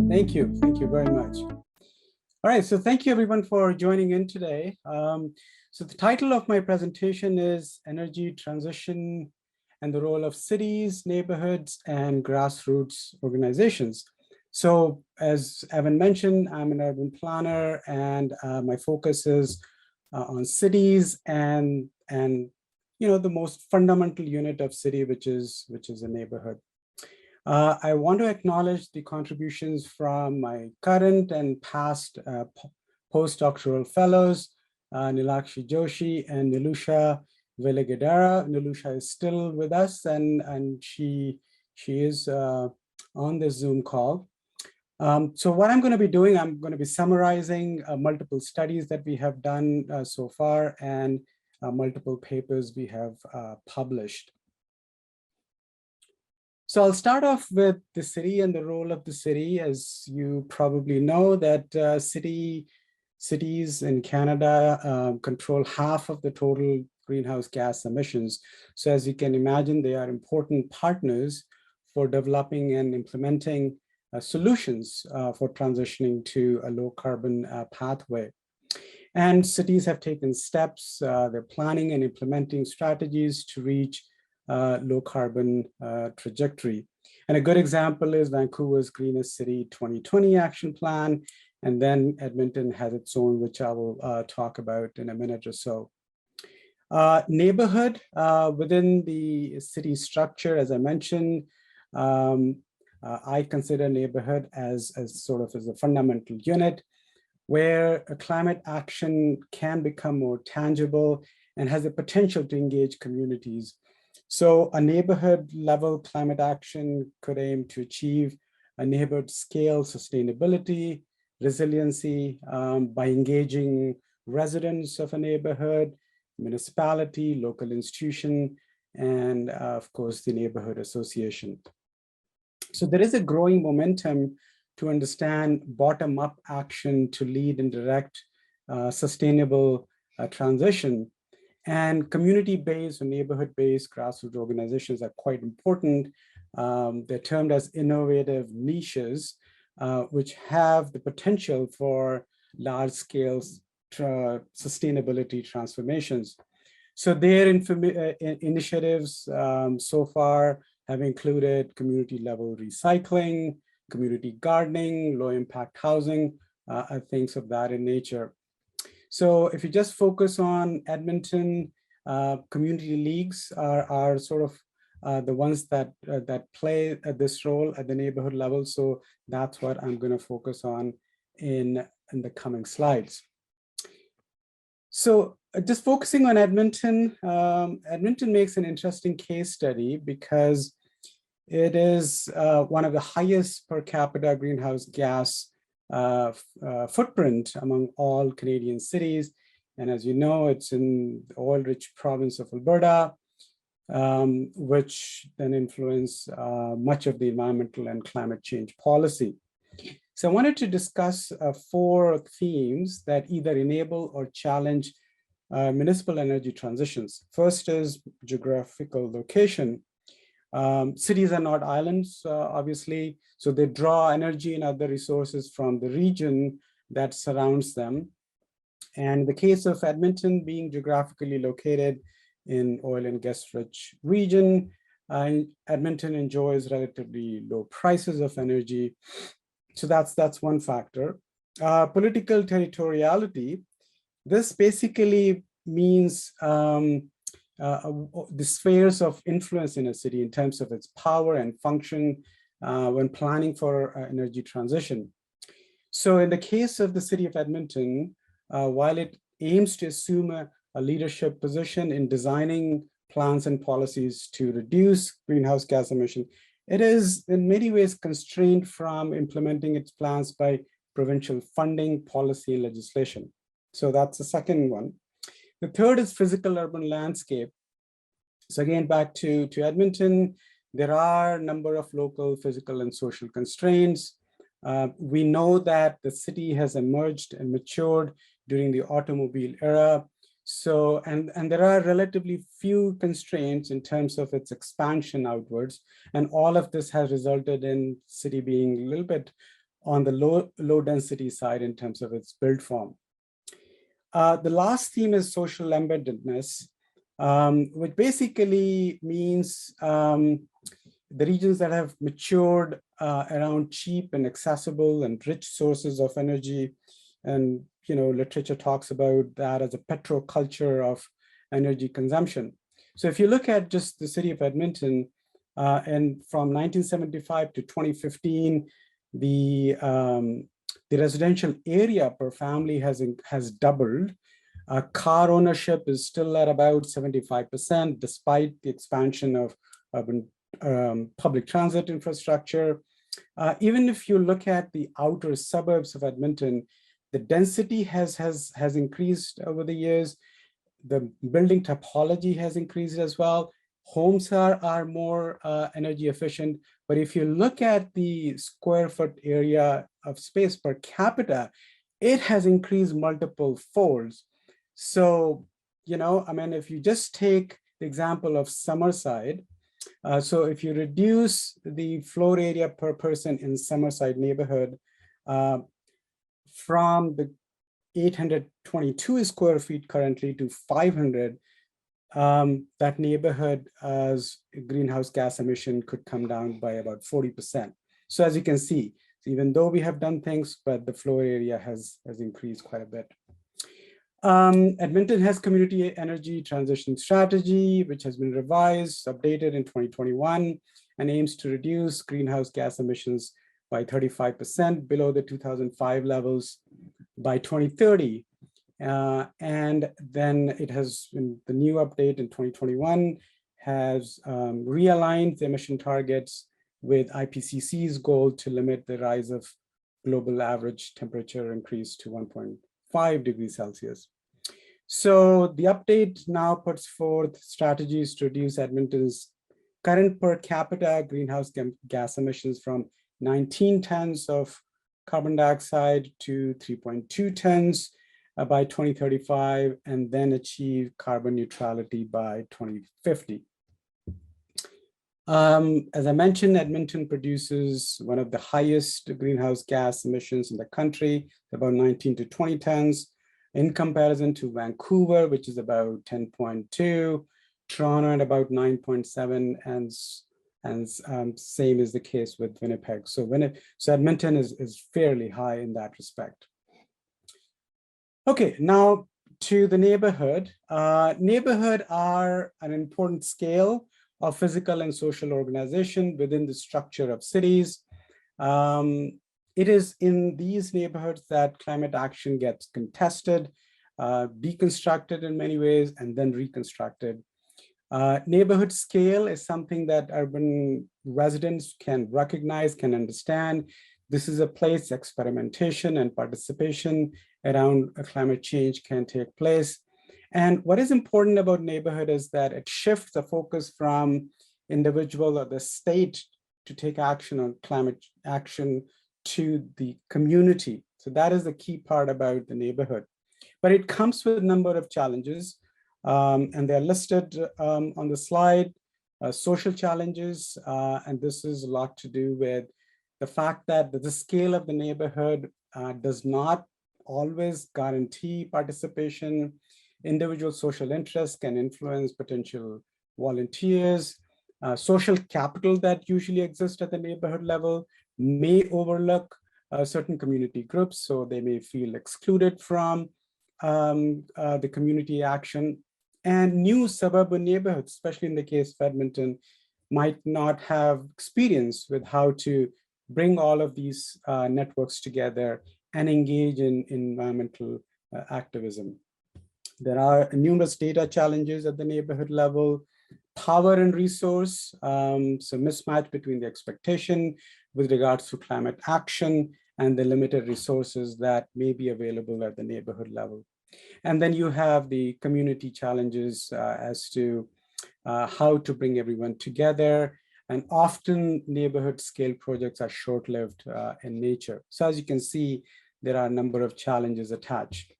Thank you very much. All right, so thank you everyone for joining in today. So the title of my presentation is Energy Transition and the Role of Cities, Neighborhoods, and Grassroots Organizations. So as Evan mentioned, I'm an urban planner, and my focus is on cities and the most fundamental unit of city, which is a neighborhood. I want to acknowledge the contributions from my current and past postdoctoral fellows, Nilakshi Joshi and Nilusha Velagadara. Nilusha is still with us, and she is on this Zoom call. So what I'm going to be doing, I'm going to be summarizing multiple studies that we have done so far, and multiple papers we have published. So I'll start off with the city and the role of the city. As you probably know, that cities in Canada control half of the total greenhouse gas emissions. So as you can imagine, they are important partners for developing and implementing solutions for transitioning to a low carbon pathway. And cities have taken steps, they're planning and implementing strategies to reach low carbon trajectory. And a good example is Vancouver's Greenest City 2020 action plan. And then Edmonton has its own, which I will talk about in a minute or so. Neighborhood within the city structure, as I mentioned, I consider neighborhood as sort of as a fundamental unit where a climate action can become more tangible and has the potential to engage communities. So a neighborhood level climate action could aim to achieve a neighborhood scale sustainability, resiliency by engaging residents of a neighborhood, municipality, local institution, and of course the neighborhood association. So there is a growing momentum to understand bottom-up action to lead and direct sustainable transition. And community-based or neighborhood-based grassroots organizations are quite important. They're termed as innovative niches, which have the potential for large-scale sustainability transformations. So their initiatives so far have included community-level recycling, community gardening, low-impact housing, things of that in nature. So if you just focus on Edmonton, community leagues are sort of the ones that play this role at the neighborhood level. So that's what I'm going to focus on in the coming slides. So just focusing on Edmonton, Edmonton makes an interesting case study because it is one of the highest per capita greenhouse gas footprint among all Canadian cities. And as you know, it's in the oil-rich province of Alberta, which then influence much of the environmental and climate change policy. So I wanted to discuss 4 themes that either enable or challenge municipal energy transitions. First is geographical location. Cities are not islands, obviously, so they draw energy and other resources from the region that surrounds them. And in the case of Edmonton being geographically located in oil and gas-rich region, Edmonton enjoys relatively low prices of energy. So that's one factor. Political territoriality. This basically means the spheres of influence in a city in terms of its power and function when planning for energy transition. So in the case of the city of Edmonton, while it aims to assume a leadership position in designing plans and policies to reduce greenhouse gas emission, it is in many ways constrained from implementing its plans by provincial funding, policy, and legislation. So that's the second one. The third is physical urban landscape. So again, back to Edmonton, there are a number of local physical and social constraints. We know that the city has emerged and matured during the automobile era. So, and there are relatively few constraints in terms of its expansion outwards. And all of this has resulted in city being a little bit on the low density side in terms of its build form. The last theme is social embeddedness, which basically means the regions that have matured around cheap and accessible and rich sources of energy. And literature talks about that as a petroculture of energy consumption. So if you look at just the city of Edmonton, and from 1975 to 2015, the residential area per family has doubled. Car ownership is still at about 75%, despite the expansion of urban public transit infrastructure. Even if you look at the outer suburbs of Edmonton, the density has increased over the years. The building topology has increased as well. Homes are more energy efficient. But if you look at the square foot area of space per capita, it has increased multiple folds. So, if you just take the example of Summerside, so if you reduce the floor area per person in Summerside neighborhood from the 822 square feet currently to 500, that neighborhood's greenhouse gas emission could come down by about 40%. So as you can see, even though we have done things, but the floor area has increased quite a bit. Edmonton has community energy transition strategy, which has been revised, updated in 2021, and aims to reduce greenhouse gas emissions by 35% below the 2005 levels by 2030. And then it has, in the new update in 2021, has realigned the emission targets with IPCC's goal to limit the rise of global average temperature increase to 1.5 degrees Celsius. So the update now puts forth strategies to reduce Edmonton's current per capita greenhouse gas emissions from 19 tons of carbon dioxide to 3.2 tons by 2035, and then achieve carbon neutrality by 2050. As I mentioned, Edmonton produces one of the highest greenhouse gas emissions in the country, about 19 to 20 tons, in comparison to Vancouver, which is about 10.2, Toronto at about 9.7, and same is the case with Winnipeg. So Edmonton is fairly high in that respect. Okay, now to the neighborhood. Neighborhood are an important scale of physical and social organization within the structure of cities. It is in these neighborhoods that climate action gets contested, deconstructed in many ways, and then reconstructed. Neighborhood scale is something that urban residents can recognize, can understand. This is a place experimentation and participation around climate change can take place. And what is important about neighborhood is that it shifts the focus from individual or the state to take action on climate action to the community. So that is the key part about the neighborhood. But it comes with a number of challenges, and they're listed on the slide. Social challenges, and this is a lot to do with the fact that the scale of the neighborhood does not always guarantee participation. Individual social interests can influence potential volunteers. Social capital that usually exists at the neighborhood level may overlook certain community groups, so they may feel excluded from the community action. And new suburban neighborhoods, especially in the case of Edmonton, might not have experience with how to bring all of these networks together and engage in environmental activism. There are numerous data challenges at the neighborhood level, power and resource, so mismatch between the expectation with regards to climate action and the limited resources that may be available at the neighborhood level. And then you have the community challenges as to how to bring everyone together. And often neighborhood scale projects are short-lived in nature. So as you can see, there are a number of challenges attached.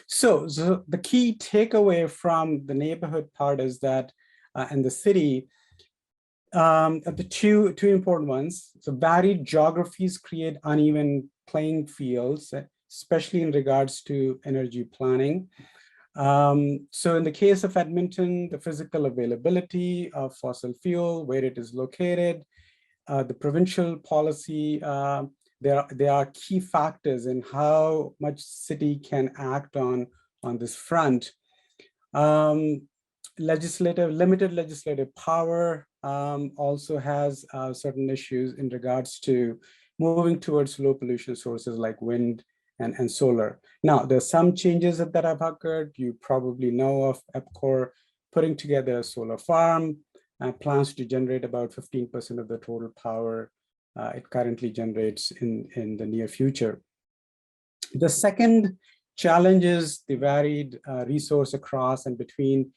So the key takeaway from the neighborhood part is that, and the city, the two important ones. So varied geographies create uneven playing fields, especially in regards to energy planning. So in the case of Edmonton, the physical availability of fossil fuel, where it is located, the provincial policy, there are key factors in how much city can act on this front. Limited legislative power also has certain issues in regards to moving towards low pollution sources like wind and solar. Now, there's some changes that have occurred. You probably know of EPCOR putting together a solar farm, plans to generate about 15% of the total power it currently generates in the near future. The second challenge is the varied resource across and between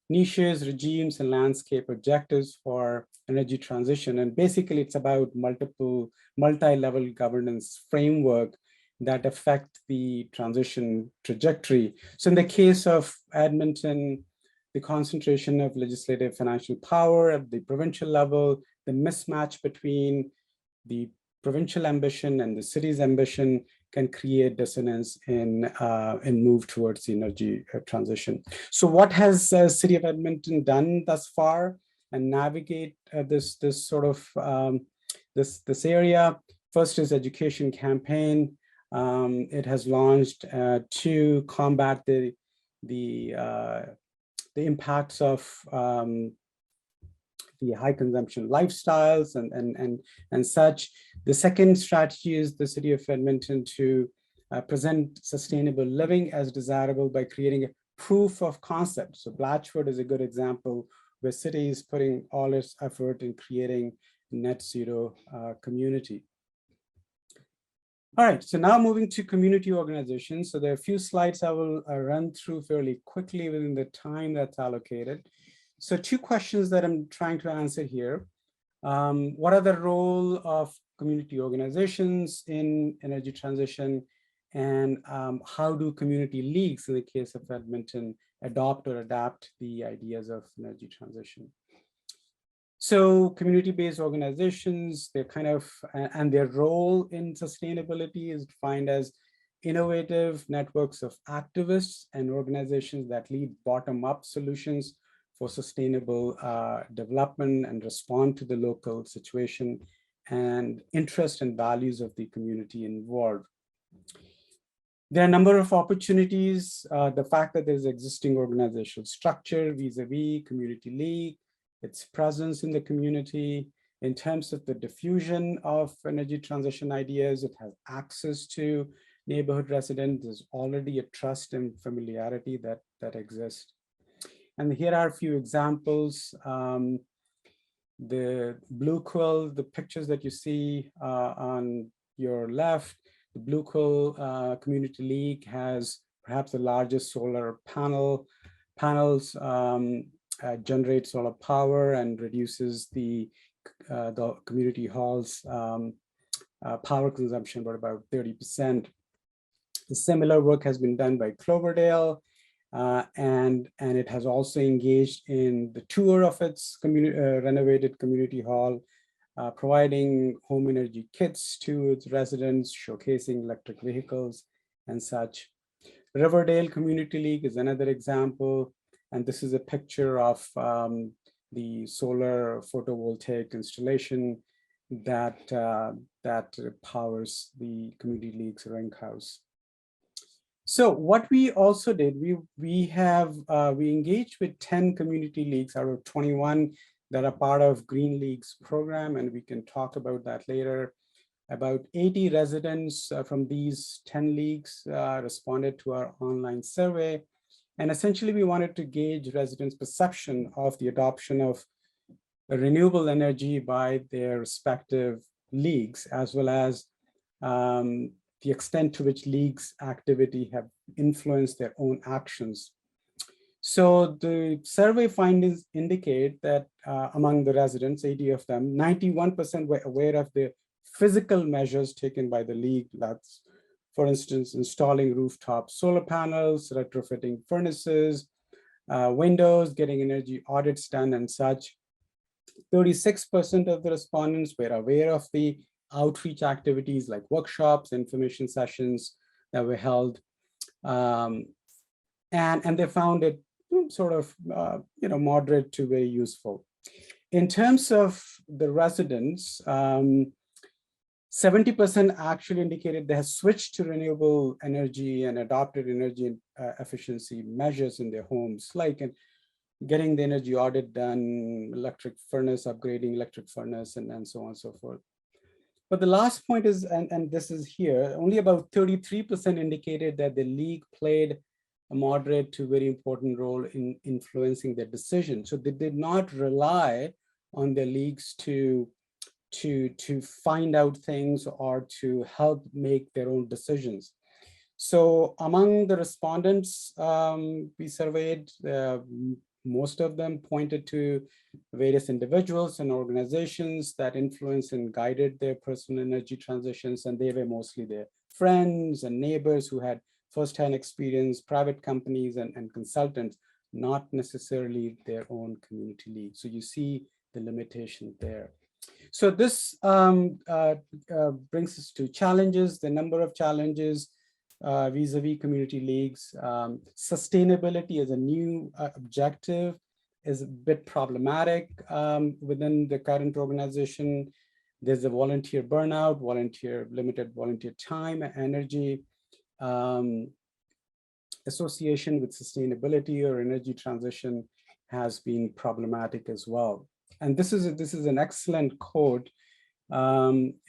niches, regimes, and landscape objectives for energy transition. And basically, it's about multi-level governance framework that affect the transition trajectory. So in the case of Edmonton, the concentration of legislative financial power at the provincial level, the mismatch between the provincial ambition and the city's ambition can create dissonance in move towards the energy transition. So what has City of Edmonton done thus far and navigate this sort of this area? First is education campaign. It has launched to combat the impacts of the high consumption lifestyles and such. The second strategy is the City of Edmonton to present sustainable living as desirable by creating a proof of concept. So Blatchford is a good example where city is putting all its effort in creating net zero community. All right, so now moving to community organizations. So there are a few slides I will run through fairly quickly within the time that's allocated. So two questions that I'm trying to answer here. What are the role of community organizations in energy transition? And how do community leagues, in the case of Edmonton, adopt or adapt the ideas of energy transition? So community-based organizations, they're kind of, and their role in sustainability is defined as innovative networks of activists and organizations that lead bottom-up solutions for sustainable development and respond to the local situation and interest and values of the community involved. There are a number of opportunities. The fact that there's existing organizational structure vis-a-vis community league, its presence in the community, in terms of the diffusion of energy transition ideas, it has access to neighborhood residents. There's already a trust and familiarity that exists. And here are a few examples. The Blue Quill, the pictures that you see on your left, the Blue Quill Community League has perhaps the largest solar panels, generate solar power and reduces the community hall's power consumption by about 30%. The similar work has been done by Cloverdale, and it has also engaged in the tour of its renovated community hall, providing home energy kits to its residents, showcasing electric vehicles and such. Riverdale Community League is another example, and this is a picture of the solar photovoltaic installation that powers the Community League's rink house. So what we also did, we engaged with 10 community leagues out of 21 that are part of Green League's program, and we can talk about that later. About 80 residents from these 10 leagues responded to our online survey. And essentially, we wanted to gauge residents' perception of the adoption of renewable energy by their respective leagues, as well as the extent to which leagues' activity have influenced their own actions. So the survey findings indicate that among the residents, 80 of them, 91% were aware of the physical measures taken by the league. That's For instance, installing rooftop solar panels, retrofitting furnaces, windows, getting energy audits done and such. 36% of the respondents were aware of the outreach activities like workshops, information sessions that were held. And they found it sort of, moderate to very useful. In terms of the residents, 70% actually indicated they have switched to renewable energy and adopted energy efficiency measures in their homes, like getting the energy audit done, electric furnace, upgrading electric furnace, and so on and so forth. But the last point is, and this is here, only about 33% indicated that the league played a moderate to very important role in influencing their decision. So they did not rely on their leagues to find out things or to help make their own decisions. So among the respondents we surveyed, most of them pointed to various individuals and organizations that influenced and guided their personal energy transitions, and they were mostly their friends and neighbors who had firsthand experience, private companies and consultants, not necessarily their own community league. So you see the limitation there. So this brings us to challenges, the number of challenges vis-a-vis community leagues. Sustainability as a new objective is a bit problematic within the current organization. There's a volunteer burnout, limited volunteer time, energy. Association with sustainability or energy transition has been problematic as well. And this is an excellent quote,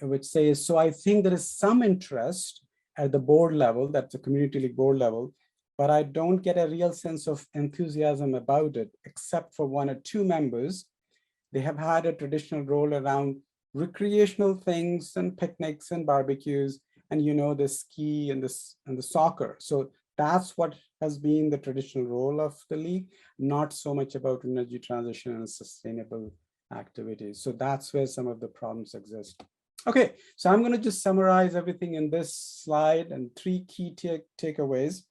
which says, so I think there is some interest at the board level, that's the community league board level, but I don't get a real sense of enthusiasm about it, except for one or two members. They have had a traditional role around recreational things and picnics and barbecues, and the ski and the soccer. So that's what has been the traditional role of the league, not so much about energy transition and sustainable activities. So that's where some of the problems exist. Okay, so I'm going to just summarize everything in this slide and three key takeaways.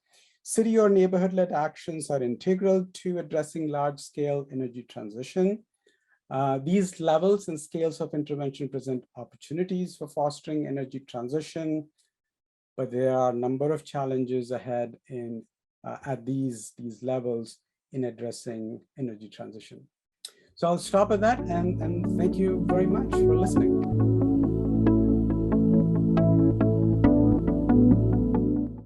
City or neighborhood-led actions are integral to addressing large-scale energy transition. These levels and scales of intervention present opportunities for fostering energy transition, but there are a number of challenges ahead at these levels in addressing energy transition. So I'll stop at that, and thank you very much for listening.